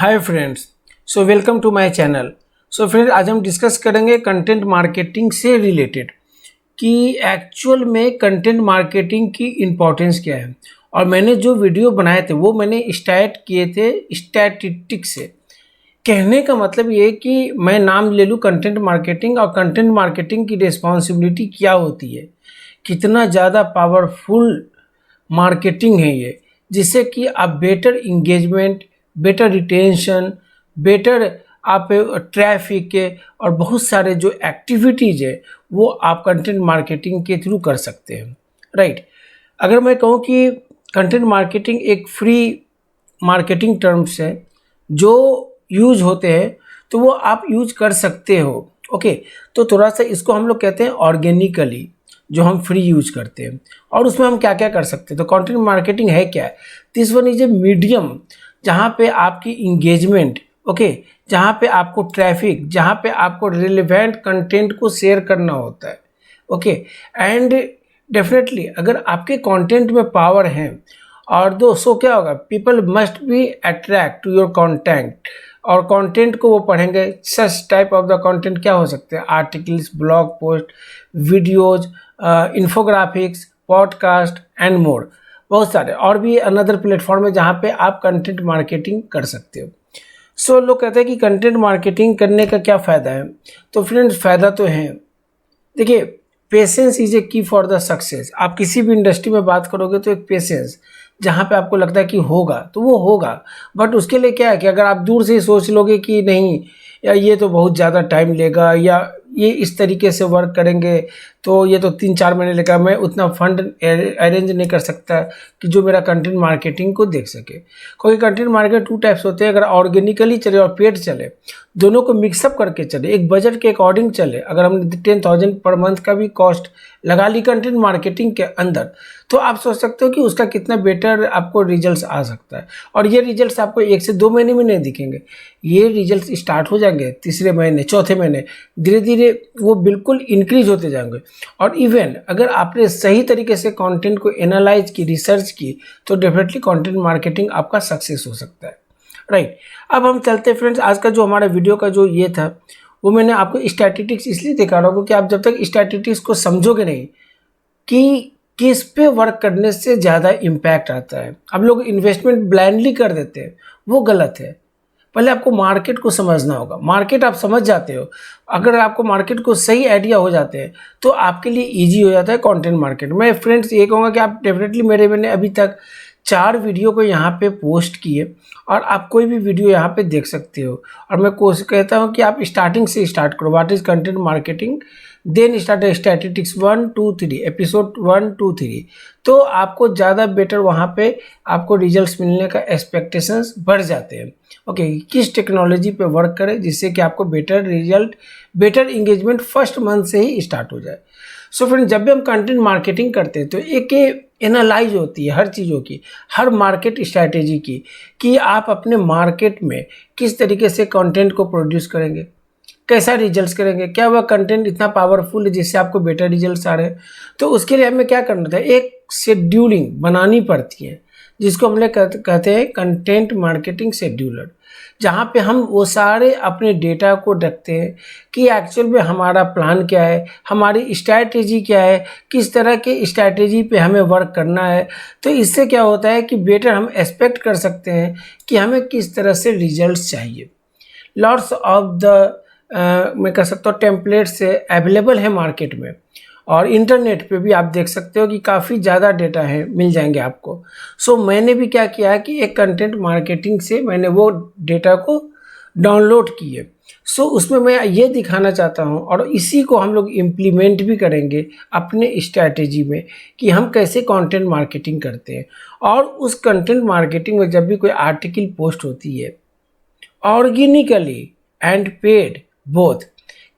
Hi friends, so welcome to my channel. So friends, आज हम discuss करेंगे content marketing से रिलेटेड कि एक्चुअल में कंटेंट मार्केटिंग की इम्पोर्टेंस क्या है। और मैंने जो वीडियो बनाए थे वो मैंने स्टार्ट किए थे स्टैटिस्टिक्स से। कहने का मतलब ये कि मैं नाम ले लूँ कंटेंट मार्केटिंग, और कंटेंट मार्केटिंग की रिस्पॉन्सिबिलिटी क्या होती है, कितना ज़्यादा पावरफुल मार्केटिंग है ये, जिससे कि आप better engagement, better retention, better आप ट्रैफिक के और बहुत सारे जो एक्टिविटीज़ है वो आप कंटेंट मार्केटिंग के थ्रू कर सकते हैं, राइट। अगर मैं कहूँ कि कंटेंट मार्केटिंग एक फ्री मार्केटिंग टर्म्स है जो यूज होते हैं, तो वो आप यूज कर सकते हो। ओके, तो थोड़ा सा इसको हम लोग कहते हैं ऑर्गेनिकली, जो हम फ्री यूज करते हैं। और उसमें हम क्या क्या कर सकते हैं, तो कंटेंट मार्केटिंग है क्या है। This one is a medium जहाँ पे आपकी इंगेजमेंट, ओके, जहाँ पे आपको ट्रैफिक, जहाँ पे आपको रिलेवेंट कंटेंट को शेयर करना होता है। ओके, एंड डेफिनेटली अगर आपके कंटेंट में पावर है, और दोस्तों क्या होगा, people must be attract to your content, और कंटेंट को वो पढ़ेंगे। Such type of the content क्या हो सकते हैं, articles, blog post, videos, infographics, podcast and more. बहुत सारे और भी अनदर प्लेटफॉर्म है जहाँ पे आप कंटेंट मार्केटिंग कर सकते हो। सो लोग कहते हैं कि कंटेंट मार्केटिंग करने का क्या फ़ायदा है। तो फ्रेंड्स, फ़ायदा तो है। देखिए, पेशेंस इज ए की फॉर द सक्सेस। आप किसी भी इंडस्ट्री में बात करोगे तो एक पेशेंस, जहाँ पे आपको लगता है कि होगा तो वो होगा, बट उसके लिए क्या है कि अगर आप दूर से ही सोच लोगे कि नहीं, या ये तो बहुत ज़्यादा टाइम लेगा, या ये इस तरीके से वर्क करेंगे तो ये तो 3-4 महीने लेगा, मैं उतना फंड अरेंज नहीं कर सकता कि जो मेरा कंटेंट मार्केटिंग को देख सके। क्योंकि कंटेंट मार्केट 2 टाइप्स होते हैं, अगर ऑर्गेनिकली चले और पेड चले, दोनों को मिक्सअप करके चले, एक बजट के अकॉर्डिंग चले। अगर हमने 10,000 पर मंथ का भी कॉस्ट लगा ली कंटेंट मार्केटिंग के अंदर, तो आप सोच सकते हो कि उसका कितना बेटर आपको रिजल्ट्स आ सकता है। और ये रिजल्ट्स आपको 1 से 2 महीने में नहीं दिखेंगे, ये रिजल्ट्स स्टार्ट हो जाएंगे तीसरे महीने, चौथे महीने, धीरे धीरे वो बिल्कुल इंक्रीज होते जाएंगे। और इवन अगर आपने सही तरीके से कंटेंट को एनालाइज की, रिसर्च की, तो डेफिनेटली कंटेंट मार्केटिंग आपका सक्सेस हो सकता है, राइट। अब हम चलते हैं फ्रेंड्स, आज का जो हमारा वीडियो का जो ये था, वो मैंने आपको स्टैटिस्टिक्स इसलिए दिखा रहा हूँ कि आप जब तक स्टैटिस्टिक्स को समझोगे नहीं कि किस पे वर्क करने से ज़्यादा इम्पैक्ट आता है, हम लोग इन्वेस्टमेंट ब्लाइंडली कर देते हैं, वो गलत है। पहले आपको मार्केट को समझना होगा। मार्केट आप समझ जाते हो, अगर आपको मार्केट को सही आइडिया हो जाते हैं तो आपके लिए इजी हो जाता है कंटेंट मार्केट। मैं फ्रेंड्स ये कहूँगा कि आप डेफिनेटली मैंने अभी तक 4 वीडियो को यहाँ पे पोस्ट किए, और आप कोई भी वीडियो यहाँ पे देख सकते हो। और मैं कोशिश कहता हूँ कि आप स्टार्टिंग से स्टार्ट करो, what is content marketing, then start statistics 1, 2, 3, episode 1, 2, 3। तो आपको ज़्यादा बेटर वहाँ पे आपको रिजल्ट्स मिलने का एक्सपेक्टेशंस बढ़ जाते हैं। ओके, किस टेक्नोलॉजी पे वर्क करें जिससे कि आपको better result, better engagement first month से ही स्टार्ट हो जाए। सो फ्रेंड, जब भी हम कंटेंट मार्केटिंग करते हैं तो एक एनालाइज होती है हर चीज़ों की, हर मार्केट स्ट्रैटेजी की, कि आप अपने मार्केट में किस तरीके से कंटेंट को प्रोड्यूस करेंगे, कैसा रिजल्ट्स करेंगे, क्या वह कंटेंट इतना पावरफुल है जिससे आपको बेटर रिजल्ट्स आ रहे हैं। तो उसके लिए हमें क्या करना था, एक शेड्यूलिंग बनानी पड़ती है, जिसको हम लोग कहते हैं कंटेंट मार्केटिंग शेड्यूलर, जहाँ पे हम वो सारे अपने डेटा को रखते हैं कि एक्चुअल में हमारा प्लान क्या है, हमारी स्ट्रैटेजी क्या है, किस तरह के स्ट्रैटेजी पे हमें वर्क करना है। तो इससे क्या होता है कि बेटर हम एक्सपेक्ट कर सकते हैं कि हमें किस तरह से रिजल्ट्स चाहिए। लॉट्स ऑफ द मैं कह सकता हूँ टेम्पलेट्स अवेलेबल है मार्केट में, और इंटरनेट पे भी आप देख सकते हो कि काफ़ी ज़्यादा डेटा है, मिल जाएंगे आपको। सो मैंने भी क्या किया है कि एक कंटेंट मार्केटिंग से मैंने वो डेटा को डाउनलोड किए। सो उसमें मैं ये दिखाना चाहता हूँ, और इसी को हम लोग इम्प्लीमेंट भी करेंगे अपने स्ट्रैटेजी में, कि हम कैसे कंटेंट मार्केटिंग करते हैं। और उस कंटेंट मार्केटिंग में जब भी कोई आर्टिकल पोस्ट होती है, ऑर्गेनिकली एंड पेड बोथ,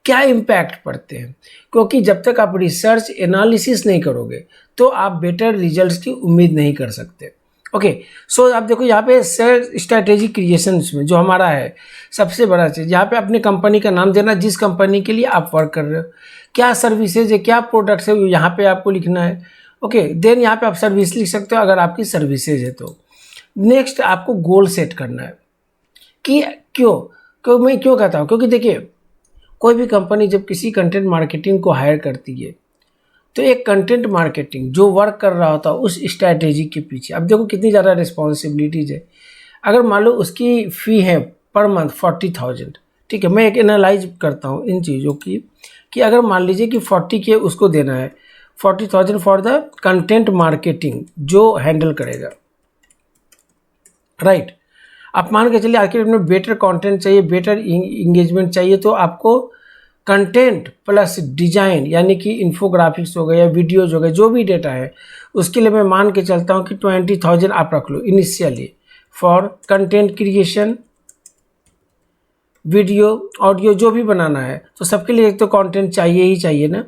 क्या इम्पैक्ट पड़ते हैं। क्योंकि जब तक आप रिसर्च एनालिसिस नहीं करोगे तो आप बेटर रिजल्ट्स की उम्मीद नहीं कर सकते। ओके, सो आप देखो यहाँ पे स्ट्रैटेजी क्रिएशन में जो हमारा है सबसे बड़ा चीज़, यहाँ पे अपनी कंपनी का नाम देना, जिस कंपनी के लिए आप वर्क कर रहे हो, क्या सर्विसेज है, क्या प्रोडक्ट्स है, यहाँ पे आपको लिखना है। ओके, देन यहाँ पे आप सर्विस लिख सकते हो अगर आपकी सर्विसेज है तो। नेक्स्ट आपको गोल सेट करना है कि क्यों मैं क्यों कहता हूँ, क्योंकि देखिए कोई भी कंपनी जब किसी कंटेंट मार्केटिंग को हायर करती है तो एक कंटेंट मार्केटिंग जो वर्क कर रहा होता है उस स्ट्रैटेजी के पीछे, अब देखो कितनी ज़्यादा रिस्पॉन्सिबिलिटीज़ है। अगर मान लो उसकी फ़ी है पर मंथ 40,000, ठीक है, मैं एक एनालाइज करता हूँ इन चीज़ों की कि अगर मान लीजिए कि 40K उसको देना है, 40,000 फॉर द कंटेंट मार्केटिंग जो हैंडल करेगा, राइट। आप मान के चलिए आखिर में बेटर कंटेंट चाहिए, बेटर इंगेजमेंट चाहिए, तो आपको कंटेंट प्लस डिजाइन यानी कि इन्फोग्राफिक्स हो गए या वीडियोज हो गए, जो भी डेटा है उसके लिए मैं मान के चलता हूँ कि 20,000 आप रख लो initially for content creation, video audio जो भी बनाना है, तो सबके लिए एक तो कंटेंट चाहिए ही चाहिए ना।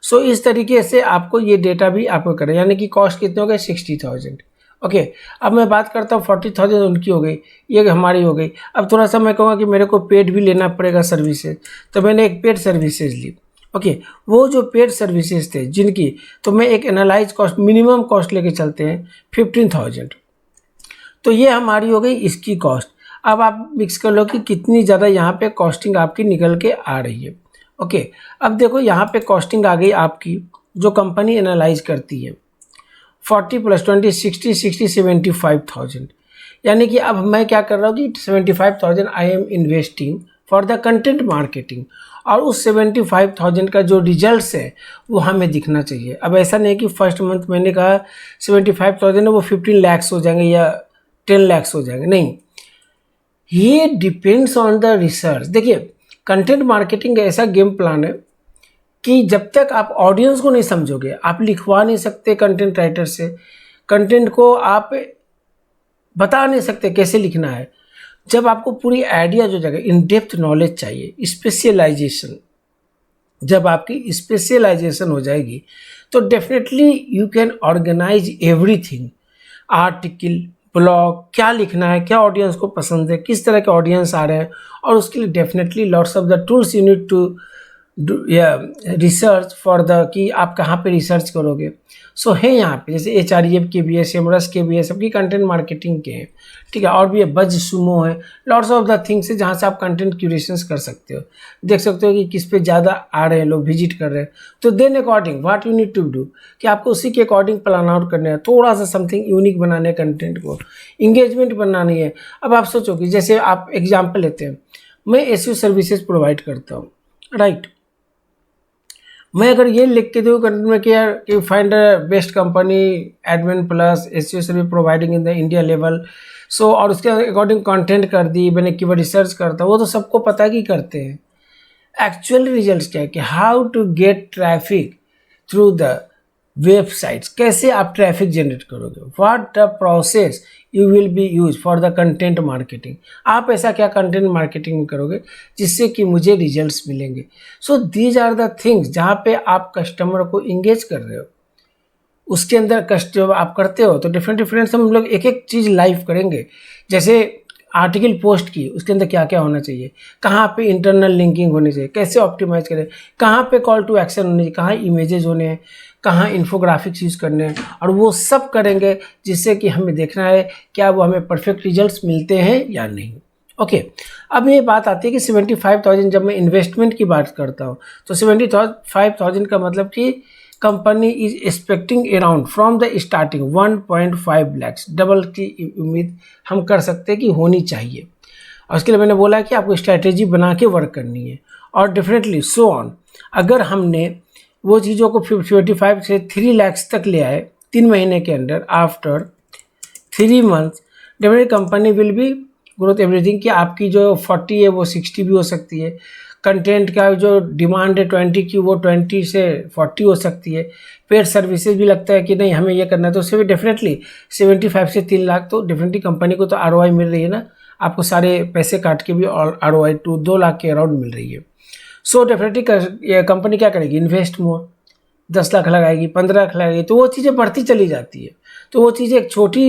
सो इस तरीके से आपको ये डेटा भी आपको करें, यानी कि कॉस्ट कितने हो गए 60,000। ओके, अब मैं बात करता हूँ 40,000 उनकी हो गई, ये हमारी हो गई। अब थोड़ा सा मैं कहूँगा कि मेरे को पेड भी लेना पड़ेगा सर्विसेज, तो मैंने एक पेड सर्विसेज ली। ओके, वो जो पेड सर्विसेज थे जिनकी, तो मैं एक एनालाइज कॉस्ट मिनिमम कॉस्ट लेके चलते हैं 15,000, तो ये हमारी हो गई इसकी कॉस्ट। अब आप मिक्स कर लो कि कितनी ज़्यादा यहाँ पे कॉस्टिंग आपकी निकल के आ रही है। ओके, अब देखो यहाँ पे कॉस्टिंग आ गई आपकी जो कंपनी एनालाइज करती है 40 + 20 60 60 75,000, यानी कि अब मैं क्या कर रहा हूँ कि 75,000 I am investing for the content marketing, और उस 75,000 का जो रिजल्ट्स है वो हमें दिखना चाहिए। अब ऐसा नहीं है कि फर्स्ट मंथ मैंने कहा 75,000 है वो 15 lakhs हो जाएंगे या 10 lakhs हो जाएंगे, नहीं, ये डिपेंड्स ऑन द रिसर्च। देखिए कंटेंट मार्केटिंग ऐसा गेम प्लान है कि जब तक आप ऑडियंस को नहीं समझोगे आप लिखवा नहीं सकते कंटेंट राइटर से, कंटेंट को आप बता नहीं सकते कैसे लिखना है। जब आपको पूरी आइडिया जो जगह इन डेप्थ नॉलेज चाहिए, स्पेशलाइजेशन, जब आपकी स्पेशलाइजेशन हो जाएगी तो definitely you can organize everything, article, blog, क्या लिखना है, क्या ऑडियंस को पसंद है, किस तरह के ऑडियंस आ रहे हैं, और उसके लिए definitely lots of the tools you need to research for the कि आप कहाँ पे रिसर्च करोगे। सो है यहाँ पे जैसे HREF के भी है, सेमरस के भी है, सबकी कंटेंट मार्केटिंग के हैं, ठीक है, और भी है, बज सुमो है, लॉट्स ऑफ द थिंग्स है जहाँ से आप कंटेंट क्यूरेशंस कर सकते हो, देख सकते हो कि किस पे ज़्यादा आ रहे हैं लोग, विजिट कर रहे हैं, तो then according what you need to do कि आपको उसी के अकॉर्डिंग प्लान आउट करना है, थोड़ा सा समथिंग यूनिक बनाने कंटेंट को, इंगेजमेंट बनानी है। अब आप सोचो कि जैसे आप एग्जाम्पल लेते हैं, मैं SEO सर्विसेज प्रोवाइड करता हूँ, राइट, मैं अगर ये लिख के दूँ कंटेंट में कि find best company admin plus SEO service providing in the India level, so और उसके अकॉर्डिंग कंटेंट कर दी मैंने, कीवर्ड रिसर्च करता, वो तो सबको पता है कि करते हैं। एक्चुअल रिजल्ट्स क्या है कि how to get traffic through the websites, कैसे आप ट्रैफिक जनरेट करोगे, what the process you will be use for the content marketing, आप ऐसा क्या कंटेंट मार्केटिंग में करोगे जिससे कि मुझे रिजल्ट्स मिलेंगे। So these are the things जहाँ पे आप कस्टमर को इंगेज कर रहे हो, उसके अंदर कस्टमर आप करते हो, तो डिफरेंट डिफरेंट हम लोग एक एक चीज़ लाइव करेंगे। जैसे आर्टिकल पोस्ट की, उसके अंदर क्या क्या होना चाहिए, कहाँ पे इंटरनल लिंकिंग होनी चाहिए, कैसे ऑप्टिमाइज करें, कहाँ पे कॉल टू एक्शन होनी चाहिए, कहाँ इमेजेस होने हैं, कहाँ इन्फोग्राफिक्स यूज़ करने हैं, और वो सब करेंगे जिससे कि हमें देखना है क्या वो हमें परफेक्ट रिजल्ट्स मिलते हैं या नहीं। ओके, अब ये बात आती है कि 75,000 जब मैं इन्वेस्टमेंट की बात करता हूँ तो 75,000 का मतलब कि company is expecting around from the starting 1.5 lakhs, double की उम्मीद हम कर सकते हैं कि होनी चाहिए। और उसके लिए मैंने बोला कि आपको स्ट्रैटेजी बना के वर्क करनी है, और डेफिनेटली सो ऑन। अगर हमने वो चीज़ों को 55 से 3 lakhs तक ले आए 3 महीने के अंदर, after 3 months definitely company will be growth everything, कि आपकी जो 40 है वो 60 भी हो सकती है, कंटेंट का जो डिमांड है 20 की वो 20 से 40 हो सकती है, पेड सर्विसेज भी लगता है कि नहीं हमें ये करना है, तो उससे भी डेफिनेटली 75 से 3 लाख तो डेफिनेटली कंपनी को तो ROI मिल रही है ना, आपको सारे पैसे काट के भी और ROI 2 लाख के अराउंड मिल रही है। सो डेफिनेटली कंपनी क्या करेगी, इन्वेस्ट मोर, 10 लाख लगाएगी, 15 लाख लगाएगी, तो वो चीज़ें बढ़ती चली जाती है। तो वो चीज़ें एक छोटी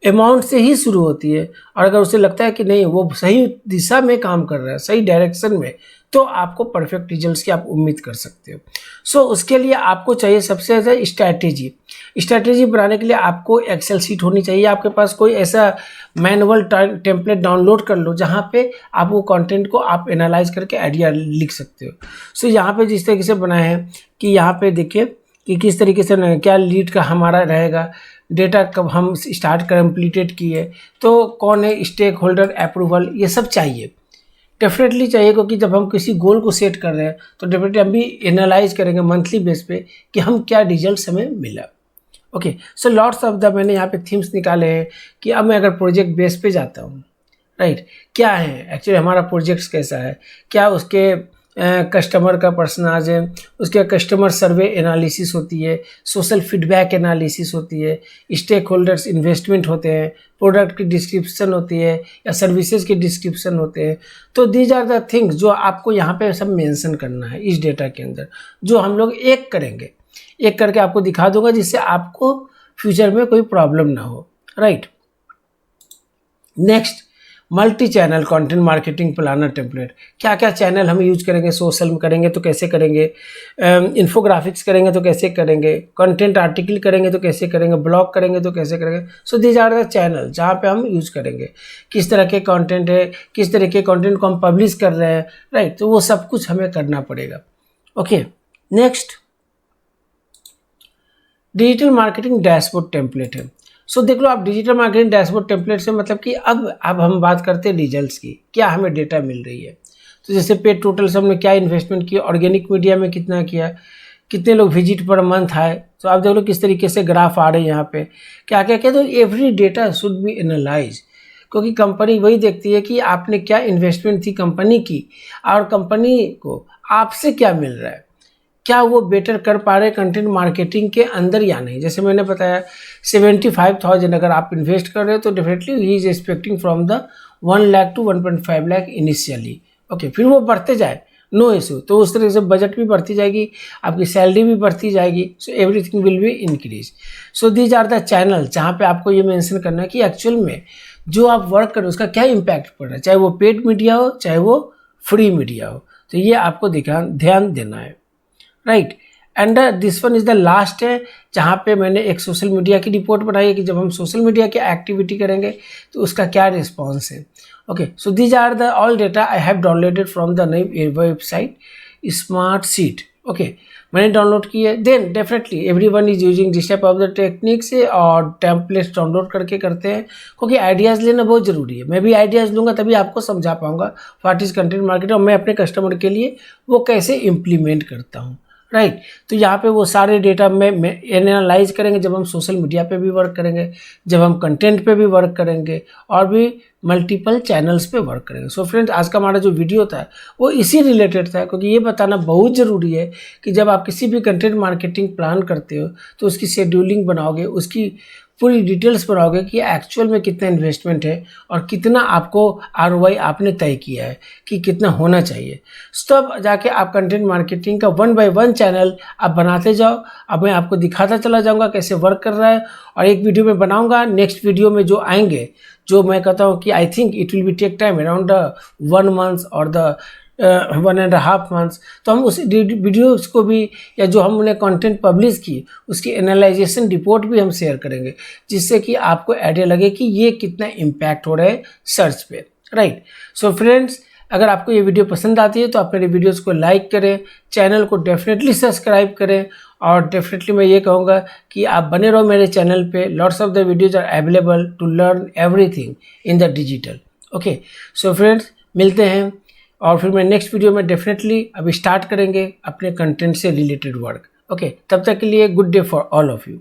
अमाउंट से ही शुरू होती है, और अगर उसे लगता है कि नहीं वो सही दिशा में काम कर रहा है, सही डायरेक्शन में, तो आपको परफेक्ट रिजल्ट्स की आप उम्मीद कर सकते हो। सो उसके लिए आपको चाहिए सबसे ज़्यादा स्ट्रैटेजी, स्ट्रैटेजी बनाने के लिए आपको एक्सेल शीट होनी चाहिए आपके पास, कोई ऐसा मैनुअल टेम्पलेट डाउनलोड कर लो जहाँ पे आप वो कंटेंट को आप एनालाइज करके आइडिया लिख सकते हो। सो यहाँ पे जिस तरीके से बनाया है कि यहाँ पे देखिए कि किस तरीके से क्या लीड का हमारा रहेगा, डेटा कब हम स्टार्ट कंप्लीटेड किए, तो कौन है स्टेक होल्डर अप्रूवल, ये सब चाहिए, डेफिनेटली चाहिए। क्योंकि जब हम किसी गोल को सेट कर रहे हैं तो डेफिनेटली हम भी एनालाइज करेंगे मंथली बेस पे कि हम क्या रिजल्ट हमें मिला। Okay, so lots of the मैंने यहाँ पे थीम्स निकाले हैं कि अब मैं अगर प्रोजेक्ट बेस पे जाता हूँ, राइट, क्या है एक्चुअली हमारा प्रोजेक्ट कैसा है, क्या उसके कस्टमर का पर्सनाज है, उसके कस्टमर सर्वे एनालिसिस होती है, सोशल फीडबैक एनालिसिस होती है, स्टेक होल्डर्स इन्वेस्टमेंट होते हैं, प्रोडक्ट की डिस्क्रिप्शन होती है या सर्विसेज के डिस्क्रिप्शन होते हैं। तो दीज आर द थिंग्स जो आपको यहाँ पे सब मेंशन करना है इस डेटा के अंदर, जो हम लोग एक करेंगे, एक करके आपको दिखा दूंगा जिससे आपको फ्यूचर में कोई प्रॉब्लम ना हो, right. Next, multi channel content marketing planner template. क्या क्या चैनल हम यूज करेंगे, सोशल में करेंगे तो कैसे करेंगे, इन्फोग्राफिक्स करेंगे तो कैसे करेंगे, कंटेंट आर्टिकल करेंगे तो कैसे करेंगे, ब्लॉग करेंगे तो कैसे करेंगे। So these are the channel जहाँ पे हम यूज करेंगे, किस तरह के कंटेंट है, किस तरह के कंटेंट को हम पब्लिश कर रहे हैं, राइट। तो वो सब कुछ हमें करना पड़ेगा। Okay, next digital marketing dashboard template है। सो देख लो आप, डिजिटल मार्केटिंग डैशबोर्ड टेम्पलेट से मतलब कि अब हम बात करते हैं रिजल्ट्स की, क्या हमें डेटा मिल रही है। तो जैसे पेड टोटल से हमने क्या इन्वेस्टमेंट किया, ऑर्गेनिक मीडिया में कितना किया, कितने लोग विजिट पर मंथ आए। तो आप देख लो किस तरीके से ग्राफ आ रहे हैं यहाँ पे, क्या क्या क्या। तो every data should be analyse, क्योंकि कंपनी वही देखती है कि आपने क्या इन्वेस्टमेंट थी कंपनी की और कंपनी को आपसे क्या मिल रहा है, क्या वो बेटर कर पा रहे कंटेंट मार्केटिंग के अंदर या नहीं। जैसे मैंने बताया 75,000 अगर आप इन्वेस्ट कर रहे हो तो definitely he is expecting from the 1 lakh to 1.5 lakh initially. Okay, फिर वो बढ़ते जाए, नो इशू। तो उस तरह से बजट भी बढ़ती जाएगी, आपकी सैलरी भी बढ़ती जाएगी, so everything will be increase. So these are the channel जहाँ पे आपको ये मेंशन करना है कि एक्चुअल में जो आप वर्क करें उसका क्या इम्पैक्ट पड़ रहा है, चाहे वो पेड मीडिया हो चाहे वो फ्री मीडिया हो। तो ये आपको ध्यान देना है, right. And this one is the last है जहाँ पे मैंने एक सोशल मीडिया की रिपोर्ट बनाई है कि जब हम सोशल मीडिया की एक्टिविटी करेंगे तो उसका क्या रिस्पॉन्स है। Okay, so these are the all data I have downloaded from the नई वेबसाइट स्मार्ट सीट। ओके, मैंने डाउनलोड की है। Then definitely everyone is using this type of the techniques और टेम्पलेट्स डाउनलोड करके करते हैं, क्योंकि आइडियाज़ लेना बहुत ज़रूरी है। मैं भी आइडियाज़ लूँगा तभी आपको समझा पाऊँगा व्हाट इज़ कंटेंट मार्केटिंग और मैं अपने कस्टमर के लिए वो कैसे इम्प्लीमेंट करता हूँ, राइट। तो यहाँ पे वो सारे डेटा में एनालाइज करेंगे जब हम सोशल मीडिया पे भी वर्क करेंगे, जब हम कंटेंट पे भी वर्क करेंगे और भी मल्टीपल चैनल्स पे वर्क करेंगे। सो फ्रेंड्स, आज का हमारा जो वीडियो था वो इसी रिलेटेड था, क्योंकि ये बताना बहुत ज़रूरी है कि जब आप किसी भी कंटेंट मार्केटिंग प्लान करते हो तो उसकी शेड्यूलिंग बनाओगे, उसकी पूरी डिटेल्स बनाओगे कि एक्चुअल में कितना इन्वेस्टमेंट है और कितना आपको ROI आपने तय किया है कि कितना होना चाहिए। तब जाके आप कंटेंट मार्केटिंग का 1 बाय 1 चैनल आप बनाते जाओ। अब मैं आपको दिखाता चला जाऊंगा कैसे वर्क कर रहा है और एक वीडियो में बनाऊंगा। नेक्स्ट वीडियो में जो आएंगे, जो मैं कहता हूँ कि I think it will be take time around 1 month और द 1.5 months, तो हम उस वीडियोस को भी या जो हमने कंटेंट पब्लिश की उसकी एनालाइजेशन रिपोर्ट भी हम शेयर करेंगे, जिससे कि आपको आइडिया लगे कि ये कितना इम्पैक्ट हो रहा है सर्च पे, राइट। सो फ्रेंड्स, अगर आपको ये वीडियो पसंद आती है तो आप मेरे वीडियोस को लाइक करें, चैनल को डेफिनेटली सब्सक्राइब करें और डेफिनेटली मैं ये कहूँगा कि आप बने रहो मेरे चैनल पे। Lots of the videos are available to learn everything in the digital. Okay, so friends, मिलते हैं और फिर मैं नेक्स्ट वीडियो में डेफिनेटली अभी स्टार्ट करेंगे अपने कंटेंट से रिलेटेड वर्क। ओके, तब तक के लिए good day for all of you.